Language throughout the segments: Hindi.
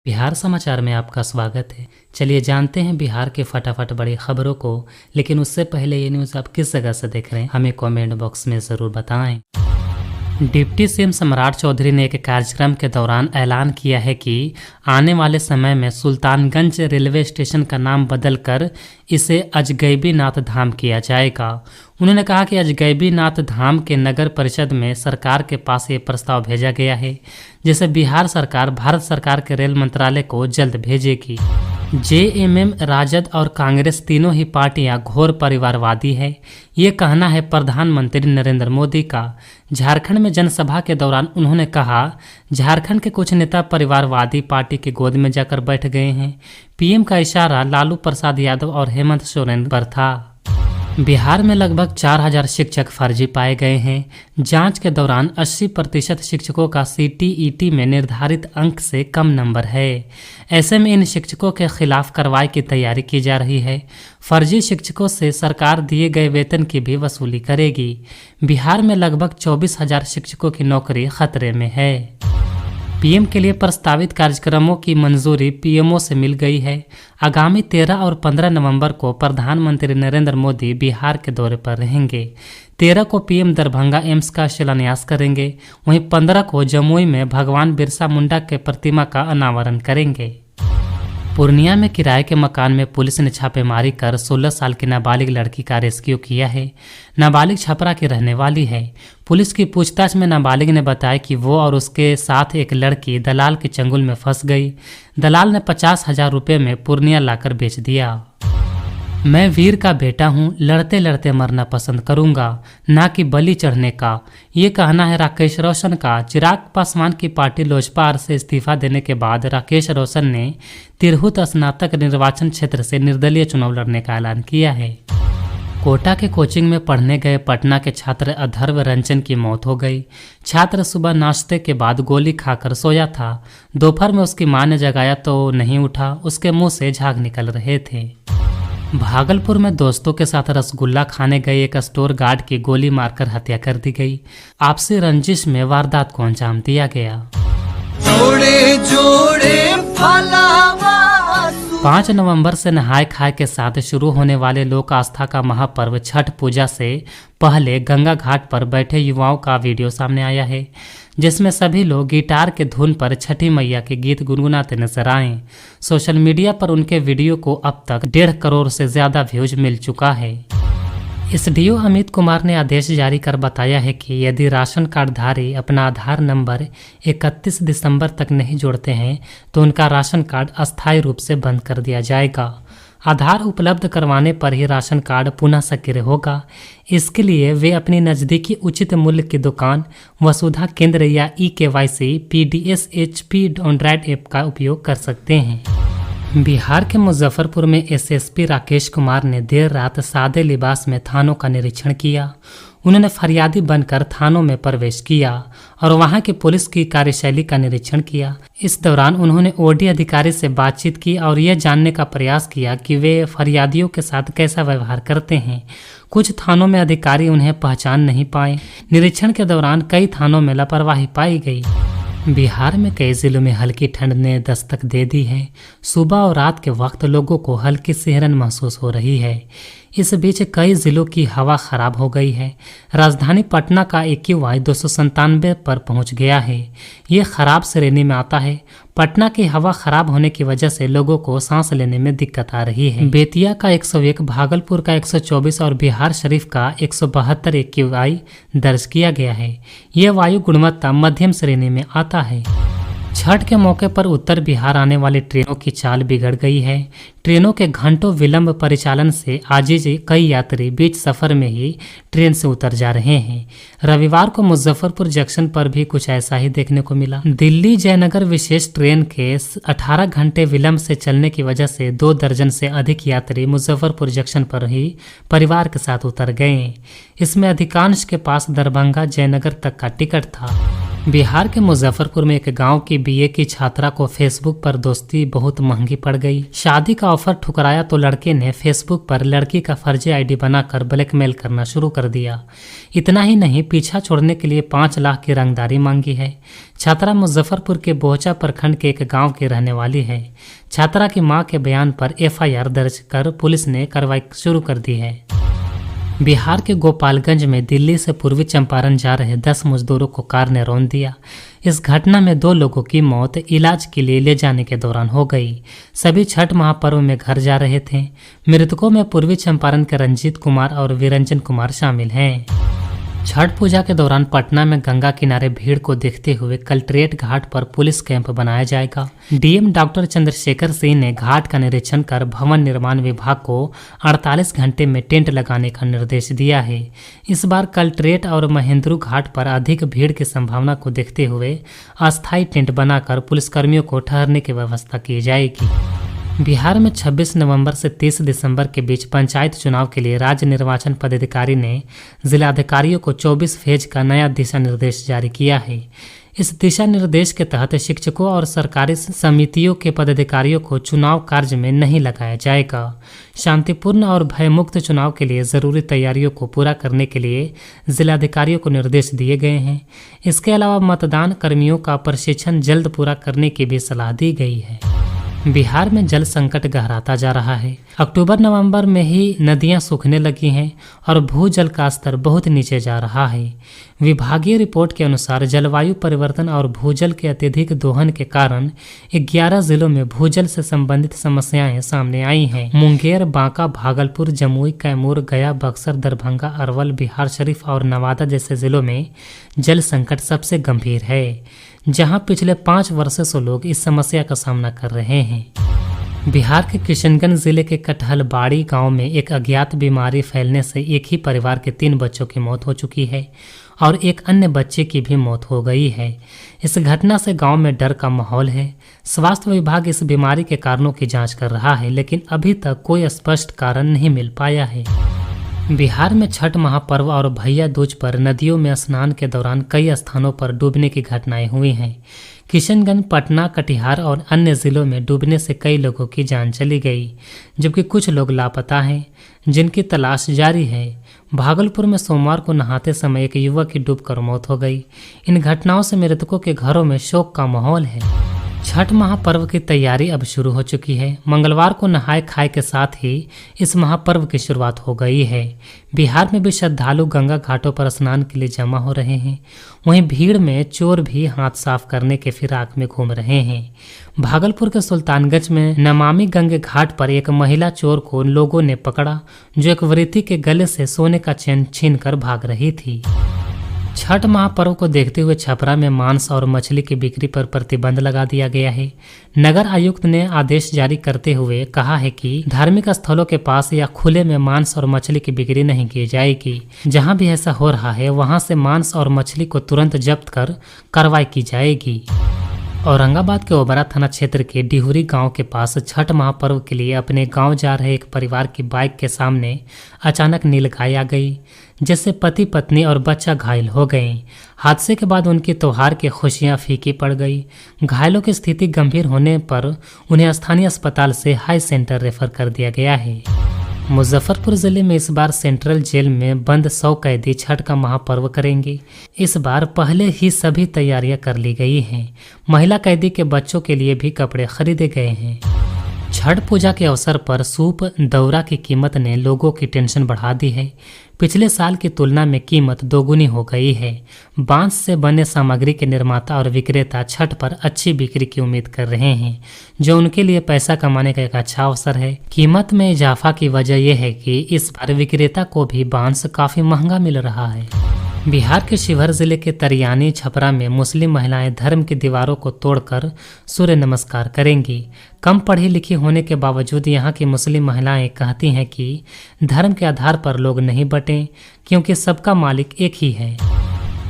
बिहार समाचार में आपका स्वागत है। चलिए जानते हैं बिहार के फटाफट बड़ी खबरों को। लेकिन उससे पहले ये न्यूज़ आप किस जगह से देख रहे हैं हमें कमेंट बॉक्स में ज़रूर बताएं। डिप्टी सीएम सम्राट चौधरी ने एक कार्यक्रम के दौरान ऐलान किया है कि आने वाले समय में सुल्तानगंज रेलवे स्टेशन का नाम बदलकर इसे अजगैबीनाथ धाम किया जाएगा। उन्होंने कहा कि अजगैबीनाथ धाम के नगर परिषद में सरकार के पास ये प्रस्ताव भेजा गया है, जिसे बिहार सरकार भारत सरकार के रेल मंत्रालय को जल्द भेजेगी। जेएमएम, राजद और कांग्रेस तीनों ही पार्टियां घोर परिवारवादी है, ये कहना है प्रधानमंत्री नरेंद्र मोदी का। झारखंड में जनसभा के दौरान उन्होंने कहा, झारखंड के कुछ नेता परिवारवादी पार्टी की गोद में जाकर बैठ गए हैं। पीएम का इशारा लालू प्रसाद यादव और हेमंत सोरेन पर था। बिहार में लगभग 4000 शिक्षक फर्जी पाए गए हैं। जांच के दौरान 80% शिक्षकों का सीटीईटी में निर्धारित अंक से कम नंबर है। ऐसे में इन शिक्षकों के खिलाफ कार्रवाई की तैयारी की जा रही है। फर्जी शिक्षकों से सरकार दिए गए वेतन की भी वसूली करेगी। बिहार में लगभग 24,000 शिक्षकों की नौकरी खतरे में है। पीएम के लिए प्रस्तावित कार्यक्रमों की मंजूरी पीएमओ से मिल गई है। आगामी 13 और 15 नवंबर को प्रधानमंत्री नरेंद्र मोदी बिहार के दौरे पर रहेंगे। 13 को पीएम दरभंगा एम्स का शिलान्यास करेंगे। वहीं 15 को जमुई में भगवान बिरसा मुंडा के प्रतिमा का अनावरण करेंगे। पूर्णिया में किराए के मकान में पुलिस ने छापेमारी कर 16 साल की नाबालिग लड़की का रेस्क्यू किया है। नाबालिग छपरा की रहने वाली है। पुलिस की पूछताछ में नाबालिग ने बताया कि वो और उसके साथ एक लड़की दलाल के चंगुल में फंस गई। दलाल ने 50,000 रुपये में पूर्णिया लाकर बेच दिया। मैं वीर का बेटा हूं, लड़ते लड़ते मरना पसंद करूंगा, ना कि बलि चढ़ने का, ये कहना है राकेश रोशन का। चिराग पासवान की पार्टी लोजपा से इस्तीफा देने के बाद राकेश रोशन ने तिरहुत स्नातक निर्वाचन क्षेत्र से निर्दलीय चुनाव लड़ने का ऐलान किया है। कोटा के कोचिंग में पढ़ने गए पटना के छात्र अथर्व रंजन की मौत हो गई। छात्र सुबह नाश्ते के बाद गोली खाकर सोया था। दोपहर में उसकी मां ने जगाया तो नहीं उठा, उसके मुंह से झाग निकल रहे थे। भागलपुर में दोस्तों के साथ रसगुल्ला खाने गए एक स्टोर गार्ड की गोली मारकर हत्या कर दी गई। आपसी रंजिश में वारदात को अंजाम दिया गया। जोड़े जोड़े 5 नवंबर से नहाय खाए के साथ शुरू होने वाले लोक आस्था का महापर्व छठ पूजा से पहले गंगा घाट पर बैठे युवाओं का वीडियो सामने आया है, जिसमें सभी लोग गिटार के धुन पर छठी मैया के गीत गुनगुनाते नजर आए। सोशल मीडिया पर उनके वीडियो को अब तक 1.5 करोड़ से ज्यादा व्यूज मिल चुका है। एसडीओ अमित कुमार ने आदेश जारी कर बताया है कि यदि राशन कार्डधारी अपना आधार नंबर 31 दिसंबर तक नहीं जोड़ते हैं तो उनका राशन कार्ड अस्थायी रूप से बंद कर दिया जाएगा। आधार उपलब्ध करवाने पर ही राशन कार्ड पुनः सक्रिय होगा। इसके लिए वे अपनी नज़दीकी उचित मूल्य की दुकान, वसुधा केंद्र या eKYC PDS HP Android app का उपयोग कर सकते हैं। बिहार के मुजफ्फरपुर में एसएसपी राकेश कुमार ने देर रात सादे लिबास में थानों का निरीक्षण किया। उन्होंने फरियादी बनकर थानों में प्रवेश किया और वहां की पुलिस की कार्यशैली का निरीक्षण किया। इस दौरान उन्होंने ओडी अधिकारी से बातचीत की और यह जानने का प्रयास किया कि वे फरियादियों के साथ कैसा व्यवहार करते हैं। कुछ थानों में अधिकारी उन्हें पहचान नहीं पाए। निरीक्षण के दौरान कई थानों में लापरवाही पाई गई। बिहार में कई जिलों में हल्की ठंड ने दस्तक दे दी है। सुबह और रात के वक्त लोगों को हल्की सिहरन महसूस हो रही है। इस बीच कई जिलों की हवा खराब हो गई है। राजधानी पटना का AQI 297 पर पहुंच गया है। ये खराब श्रेणी में आता है। पटना की हवा खराब होने की वजह से लोगों को सांस लेने में दिक्कत आ रही है। बेतिया का 101, भागलपुर का 124 और बिहार शरीफ का 172 AQI दर्ज किया गया है। यह वायु गुणवत्ता मध्यम श्रेणी में आता है। छठ के मौके पर उत्तर बिहार आने वाली ट्रेनों की चाल बिगड़ गई है। ट्रेनों के घंटों विलंब परिचालन से आजिज कई यात्री बीच सफर में ही ट्रेन से उतर जा रहे हैं। रविवार को मुजफ्फरपुर जंक्शन पर भी कुछ ऐसा ही देखने को मिला। दिल्ली जयनगर विशेष ट्रेन के 18 घंटे विलंब से चलने की वजह से 2 दर्जन से अधिक यात्री मुजफ्फरपुर जंक्शन पर ही परिवार के साथ उतर गए। इसमें अधिकांश के पास दरभंगा जयनगर तक का टिकट था। बिहार के मुजफ्फरपुर में एक गांव की बीए की छात्रा को फेसबुक पर दोस्ती बहुत महंगी पड़ गई। शादी का ऑफर ठुकराया तो लड़के ने फेसबुक पर लड़की का फर्जी आईडी बनाकर ब्लैकमेल करना शुरू कर दिया। इतना ही नहीं, पीछा छोड़ने के लिए 5 लाख की रंगदारी मांगी है। छात्रा मुजफ्फरपुर के बोहचा प्रखंड के एक गाँव की रहने वाली है। छात्रा की मां के बयान पर FIR दर्ज कर पुलिस ने कार्रवाई शुरू कर दी है। बिहार के गोपालगंज में दिल्ली से पूर्वी चंपारण जा रहे 10 मजदूरों को कार ने रौंद दिया। इस घटना में 2 लोगों की मौत इलाज के लिए ले जाने के दौरान हो गई। सभी छठ महापर्व में घर जा रहे थे। मृतकों में पूर्वी चंपारण के रंजीत कुमार और वीरंजन कुमार शामिल हैं। छठ पूजा के दौरान पटना में गंगा किनारे भीड़ को देखते हुए कलेक्ट्रेट घाट पर पुलिस कैंप बनाया जाएगा। डीएम डॉक्टर चंद्रशेखर सिंह ने घाट का निरीक्षण कर भवन निर्माण विभाग को 48 घंटे में टेंट लगाने का निर्देश दिया है। इस बार कलेक्ट्रेट और महेंद्रू घाट पर अधिक भीड़ की संभावना को देखते हुए अस्थायी टेंट बनाकर पुलिसकर्मियों को ठहरने की व्यवस्था की जाएगी। बिहार में 26 नवंबर से 30 दिसंबर के बीच पंचायत चुनाव के लिए राज्य निर्वाचन पदाधिकारी ने जिलाधिकारियों को 24 फेज का नया दिशा निर्देश जारी किया है। इस दिशा निर्देश के तहत शिक्षकों और सरकारी समितियों के पदाधिकारियों को चुनाव कार्य में नहीं लगाया जाएगा। शांतिपूर्ण और भयमुक्त चुनाव के लिए जरूरी तैयारियों को पूरा करने के लिए जिलाधिकारियों को निर्देश दिए गए हैं। इसके अलावा मतदान कर्मियों का प्रशिक्षण जल्द पूरा करने की भी सलाह दी गई है। बिहार में जल संकट गहराता जा रहा है। अक्टूबर नवंबर में ही नदियां सूखने लगी हैं और भूजल का स्तर बहुत नीचे जा रहा है। विभागीय रिपोर्ट के अनुसार जलवायु परिवर्तन और भूजल के अत्यधिक दोहन के कारण 11 जिलों में भूजल से संबंधित समस्याएं सामने आई हैं। मुंगेर, बांका, भागलपुर, जमुई, कैमूर, गया, बक्सर, दरभंगा, अरवल, बिहार शरीफ और नवादा जैसे जिलों में जल संकट सबसे गंभीर है, जहां पिछले 5 वर्षों से लोग इस समस्या का सामना कर रहे हैं। बिहार के किशनगंज जिले के कटहलबाड़ी गांव में एक अज्ञात बीमारी फैलने से एक ही परिवार के 3 बच्चों की मौत हो चुकी है और एक अन्य बच्चे की भी मौत हो गई है। इस घटना से गांव में डर का माहौल है। स्वास्थ्य विभाग इस बीमारी के कारणों की जांच कर रहा है, लेकिन अभी तक कोई स्पष्ट कारण नहीं मिल पाया है। बिहार में छठ महापर्व और भैया दूज पर नदियों में स्नान के दौरान कई स्थानों पर डूबने की घटनाएं हुई हैं। किशनगंज, पटना, कटिहार और अन्य जिलों में डूबने से कई लोगों की जान चली गई, जबकि कुछ लोग लापता हैं, जिनकी तलाश जारी है। भागलपुर में सोमवार को नहाते समय एक युवक की डूबकर मौत हो गई। इन घटनाओं से मृतकों के घरों में शोक का माहौल है। छठ महापर्व की तैयारी अब शुरू हो चुकी है। मंगलवार को नहाय खाए के साथ ही इस महापर्व की शुरुआत हो गई है। बिहार में भी श्रद्धालु गंगा घाटों पर स्नान के लिए जमा हो रहे हैं। वहीं भीड़ में चोर भी हाथ साफ करने के फिराक में घूम रहे हैं। भागलपुर के सुल्तानगंज में नमामि गंगे घाट पर एक महिला चोर को लोगों ने पकड़ा, जो एक वृत्ति के गले से सोने का चैन छीनकर भाग रही थी। छठ महापर्व को देखते हुए छपरा में मांस और मछली की बिक्री पर प्रतिबंध लगा दिया गया है। नगर आयुक्त ने आदेश जारी करते हुए कहा है कि धार्मिक स्थलों के पास या खुले में मांस और मछली की बिक्री नहीं की जाएगी। जहां भी ऐसा हो रहा है वहां से मांस और मछली को तुरंत जब्त कर कार्रवाई की जाएगी। औरंगाबाद के ओबरा थाना क्षेत्र के डिहुरी गांव के पास छठ महापर्व के लिए अपने गांव जा रहे एक परिवार की बाइक के सामने अचानक नीलगाय आ गई, जिससे पति पत्नी और बच्चा घायल हो गए। हादसे के बाद उनकी त्योहार की खुशियां फीकी पड़ गई। घायलों की स्थिति गंभीर होने पर उन्हें स्थानीय अस्पताल से हाई सेंटर रेफर कर दिया गया है। मुजफ्फरपुर जिले में इस बार सेंट्रल जेल में बंद 100 कैदी छठ का महापर्व करेंगे। इस बार पहले ही सभी तैयारियां कर ली गई हैं। महिला कैदी के बच्चों के लिए भी कपड़े खरीदे गए हैं। छठ पूजा के अवसर पर सूप दौरा की कीमत ने लोगों की टेंशन बढ़ा दी है। पिछले साल की तुलना में कीमत दोगुनी हो गई है। बांस से बने सामग्री के निर्माता और विक्रेता छठ पर अच्छी बिक्री की उम्मीद कर रहे हैं, जो उनके लिए पैसा कमाने का एक अच्छा अवसर है। कीमत में इजाफा की वजह यह है कि इस बार विक्रेता को भी बांस काफी महंगा मिल रहा है। बिहार के शिवहर जिले के तरियानी छपरा में मुस्लिम महिलाएं धर्म की दीवारों को तोड़कर सूर्य नमस्कार करेंगी। कम पढ़ी लिखी होने के बावजूद यहाँ की मुस्लिम महिलाएं कहती हैं कि धर्म के आधार पर लोग नहीं बटें, क्योंकि सबका मालिक एक ही है।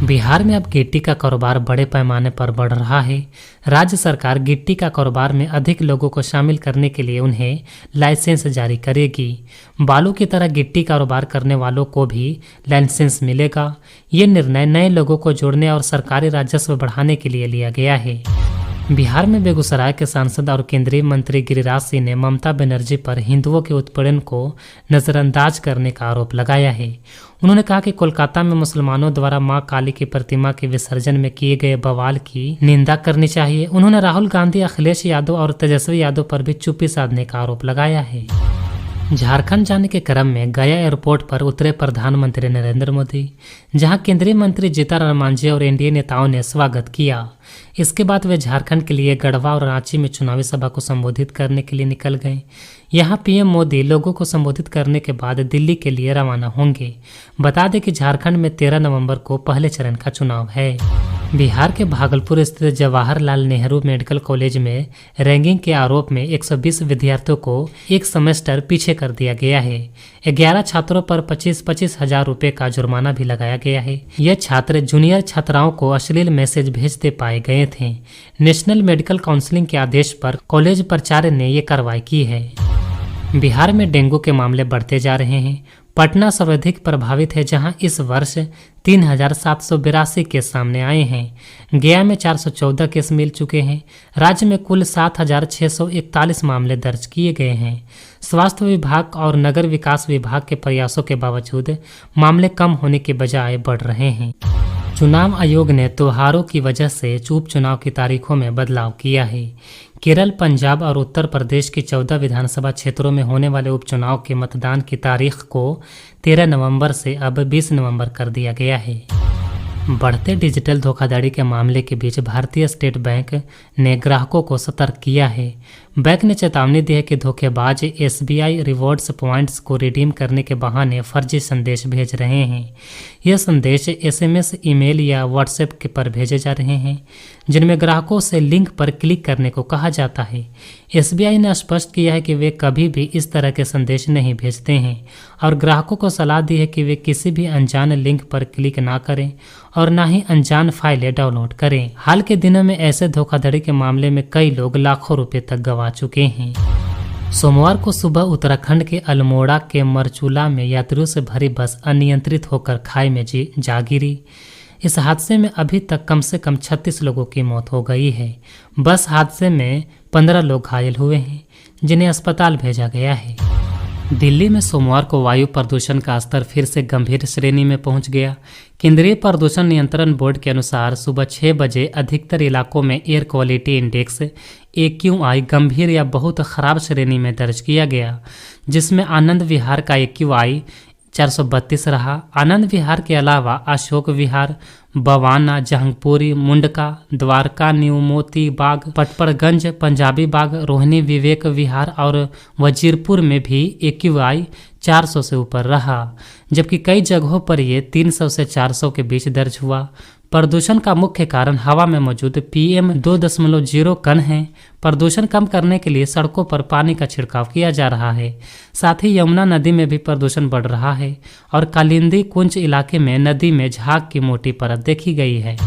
बिहार में अब गिट्टी का कारोबार बड़े पैमाने पर बढ़ रहा है। राज्य सरकार गिट्टी का कारोबार में अधिक लोगों को शामिल करने के लिए उन्हें लाइसेंस जारी करेगी। बालू की तरह गिट्टी कारोबार करने वालों को भी लाइसेंस मिलेगा। ये निर्णय नए लोगों को जोड़ने और सरकारी राजस्व बढ़ाने के लिए लिया गया है। बिहार में बेगूसराय के सांसद और केंद्रीय मंत्री गिरिराज सिंह ने ममता बनर्जी पर हिंदुओं के उत्पीड़न को नजरअंदाज करने का आरोप लगाया है। उन्होंने कहा कि कोलकाता में मुसलमानों द्वारा मां काली की प्रतिमा के विसर्जन में किए गए बवाल की निंदा करनी चाहिए। उन्होंने राहुल गांधी, अखिलेश यादव और तेजस्वी यादव पर भी चुप्पी साधने का आरोप लगाया है। झारखंड जाने के क्रम में गया एयरपोर्ट पर उतरे प्रधानमंत्री नरेंद्र मोदी, जहां केंद्रीय मंत्री जीतनराम मांझी और एनडीए नेताओं ने स्वागत किया। इसके बाद वे झारखंड के लिए गढ़वा और रांची में चुनावी सभा को संबोधित करने के लिए निकल गए। यहां पीएम मोदी लोगों को संबोधित करने के बाद दिल्ली के लिए रवाना होंगे। बता दें कि झारखंड में 13 नवंबर को पहले चरण का चुनाव है। बिहार के भागलपुर स्थित जवाहरलाल नेहरू मेडिकल कॉलेज में रैंकिंग के आरोप में 120 विद्यार्थियों को एक सेमेस्टर पीछे कर दिया गया है। 11 छात्रों पर 25-25 हजार रुपए का जुर्माना भी लगाया गया है। यह छात्र जूनियर छात्राओं को अश्लील मैसेज भेजते पाए गए थे। नेशनल मेडिकल काउंसिल के आदेश पर कॉलेज प्राचार्य ने ये कार्रवाई की है। बिहार में डेंगू के मामले बढ़ते जा रहे हैं। पटना सर्वाधिक प्रभावित है, जहां इस वर्ष 3782 केस सामने आए हैं। गया में 414 केस मिल चुके हैं। राज्य में कुल 7641 मामले दर्ज किए गए हैं। स्वास्थ्य विभाग और नगर विकास विभाग के प्रयासों के बावजूद मामले कम होने के बजाय बढ़ रहे हैं। चुनाव आयोग ने त्योहारों की वजह से उपचुनाव की तारीखों में बदलाव किया है। केरल, पंजाब और उत्तर प्रदेश की 14 विधानसभा क्षेत्रों में होने वाले उपचुनाव के मतदान की तारीख को 13 नवंबर से अब 20 नवंबर कर दिया गया है। बढ़ते डिजिटल धोखाधड़ी के मामले के बीच भारतीय स्टेट बैंक ने ग्राहकों को सतर्क किया है। बैंक ने चेतावनी दी है कि धोखेबाज एसबीआई रिवॉर्ड्स पॉइंट्स को रिडीम करने के बहाने फर्जी संदेश भेज रहे हैं। यह संदेश एसएमएस, ईमेल या व्हाट्सएप के पर भेजे जा रहे हैं, जिनमें ग्राहकों से लिंक पर क्लिक करने को कहा जाता है। एसबीआई ने स्पष्ट किया है कि वे कभी भी इस तरह के संदेश नहीं भेजते हैं और ग्राहकों को सलाह दी है कि वे किसी भी अनजान लिंक पर क्लिक ना करें और ना ही अनजान फाइलें डाउनलोड करें। हाल के दिनों में ऐसे धोखाधड़ी के मामले में कई लोग लाखों रुपए तक गंवा चुके हैं। सोमवार को सुबह उत्तराखंड के अल्मोड़ा के मरचूला में यात्रियों से भरी बस अनियंत्रित होकर खाई में जा गिरी। इस हादसे में अभी तक कम से कम 36 लोगों की मौत हो गई है। बस हादसे में 15 लोग घायल हुए हैं, जिन्हें अस्पताल भेजा गया है। दिल्ली में सोमवार को वायु प्रदूषण का स्तर फिर से गंभीर श्रेणी में पहुंच गया। केंद्रीय प्रदूषण नियंत्रण बोर्ड के अनुसार सुबह 6 बजे अधिकतर इलाकों में एयर क्वालिटी इंडेक्स AQI गंभीर या बहुत खराब श्रेणी में दर्ज किया गया, जिसमें आनंद विहार का AQI 432 रहा। आनंद विहार के अलावा अशोक विहार, बवाना, जहांगपुरी, मुंडका, द्वारका, न्यू मोती बाग, पटपड़गंज, पंजाबी बाग, रोहिणी, विवेक विहार और वजीरपुर में भी AQI 400 से ऊपर रहा, जबकि कई जगहों पर ये 300 से 400 के बीच दर्ज हुआ। प्रदूषण का मुख्य कारण हवा में मौजूद PM 2.0 कण है। प्रदूषण कम करने के लिए सड़कों पर पानी का छिड़काव किया जा रहा है। साथ ही यमुना नदी में भी प्रदूषण बढ़ रहा है और कालिंदी कुंज इलाके में नदी में झाग की मोटी परत देखी गई है।